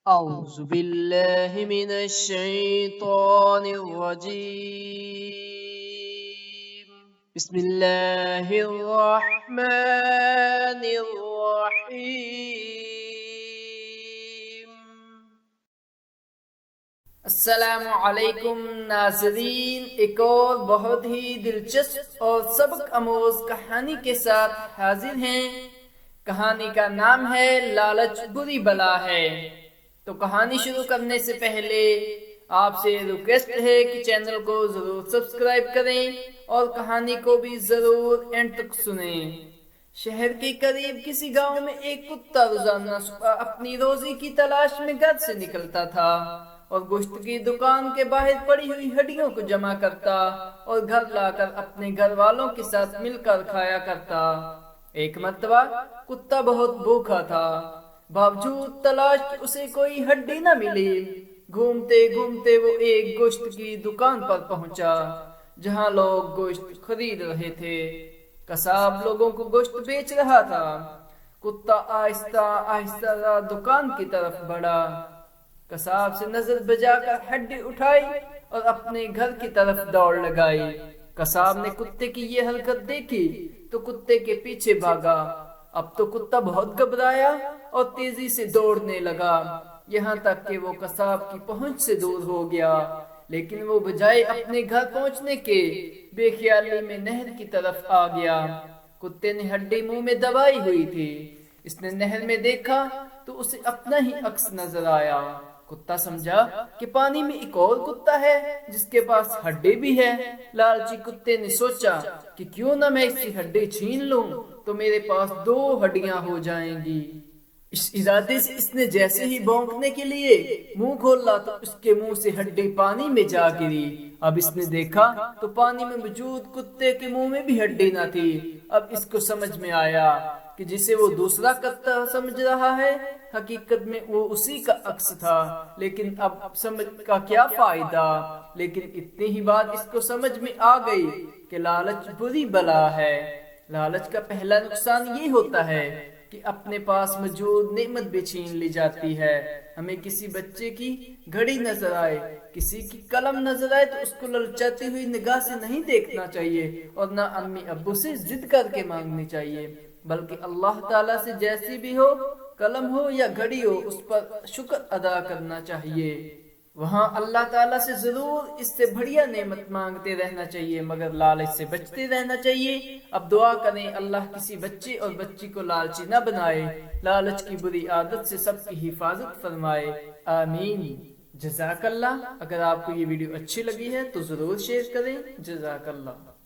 أعوذ بالله من الشيطان الرجيم بسم الله الرحمن الرحيم السلام علیکم ناظرین، ایک اور بہت ہی دلچسپ اور سبق اموز کہانی کے ساتھ حاضر ہیں۔ کہانی کا نام ہے لالچ بری بلا ہے۔ تو کہانی شروع کرنے سے پہلے آپ سے ریکویسٹ ہے کہ چینل کو ضرور سبسکرائب کریں اور کہانی کو بھی ضرور اینڈ تک سنیں۔ شہر کے قریب کسی گاؤں میں ایک کتا روزانہ صبح اپنی روزی کی تلاش میں گھر سے نکلتا تھا اور گوشت کی دکان کے باہر پڑی ہوئی ہڈیوں کو جمع کرتا اور گھر لا کر اپنے گھر والوں کے ساتھ مل کر کھایا کرتا۔ ایک مرتبہ کتا بہت بھوکا تھا، باوجود تلاش کہ اسے کوئی ہڈی نہ ملی۔ گھومتے گھومتے وہ ایک گوشت کی دکان پر پہنچا جہاں لوگ گوشت خرید رہے تھے۔ قصاب لوگوں کو گوشت بیچ رہا تھا۔ کتا آہستہ آہستہ دکان کی طرف بڑھا، قصاب سے نظر بجا کر ہڈی اٹھائی اور اپنے گھر کی طرف دوڑ لگائی۔ قصاب نے کتے کی یہ حرکت دیکھی تو کتے کے پیچھے بھاگا۔ اب تو کتا بہت گھبرایا اور تیزی سے دوڑنے لگا، یہاں تک کہ وہ قصاب کی پہنچ سے دور ہو گیا۔ لیکن وہ بجائے اپنے گھر پہنچنے کے بے خیالی میں نہر کی طرف آ گیا۔ کتے نے ہڈی منہ میں دبائی ہوئی تھی۔ اس نے نہر میں دیکھا تو اسے اپنا ہی عکس نظر آیا۔ کتا سمجھا کہ پانی میں ایک اور کتا ہے جس کے پاس ہڈی بھی ہے۔ لالچی کتے نے سوچا کہ کیوں نہ میں اس کی ہڈی چھین لوں تو میرے پاس 2 ہڈیاں ہو جائیں گی۔ اس ارادے سے اس نے جیسے ہی بھونکنے کے لیے منہ کھولا تو اس کے منہ سے ہڈی پانی میں جا گری۔ اب اس نے دیکھا تو پانی میں موجود کتے کے منہ میں بھی ہڈی نہ تھی۔ اب اس کو سمجھ میں آیا کہ جسے وہ دوسرا کتا سمجھ رہا ہے حقیقت میں وہ اسی کا عکس تھا، لیکن اب سمجھ کا کیا فائدہ۔ لیکن اتنی ہی بات اس کو سمجھ میں آ گئی کہ لالچ بری بلا ہے۔ لالچ کا پہلا نقصان یہ ہوتا ہے کہ اپنے پاس موجود نعمت بھی چھین لی جاتی ہے۔ ہمیں کسی بچے کی گھڑی نظر آئے، کسی کی قلم نظر آئے تو اس کو للچاتی ہوئی نگاہ سے نہیں دیکھنا چاہیے اور نہ امی ابو سے ضد کر کے مانگنی چاہیے، بلکہ اللہ تعالیٰ سے جیسی بھی ہو، قلم ہو یا گھڑی ہو، اس پر شکر ادا کرنا چاہیے۔ وہاں اللہ تعالیٰ سے ضرور اس سے بڑھیا نعمت مانگتے رہنا چاہیے، مگر لالچ سے بچتے رہنا چاہیے۔ اب دعا کریں اللہ کسی بچے اور بچی کو لالچی نہ بنائے، لالچ کی بری عادت سے سب کی حفاظت فرمائے، آمین۔ جزاک اللہ۔ اگر آپ کو یہ ویڈیو اچھی لگی ہے تو ضرور شیئر کریں۔ جزاک اللہ۔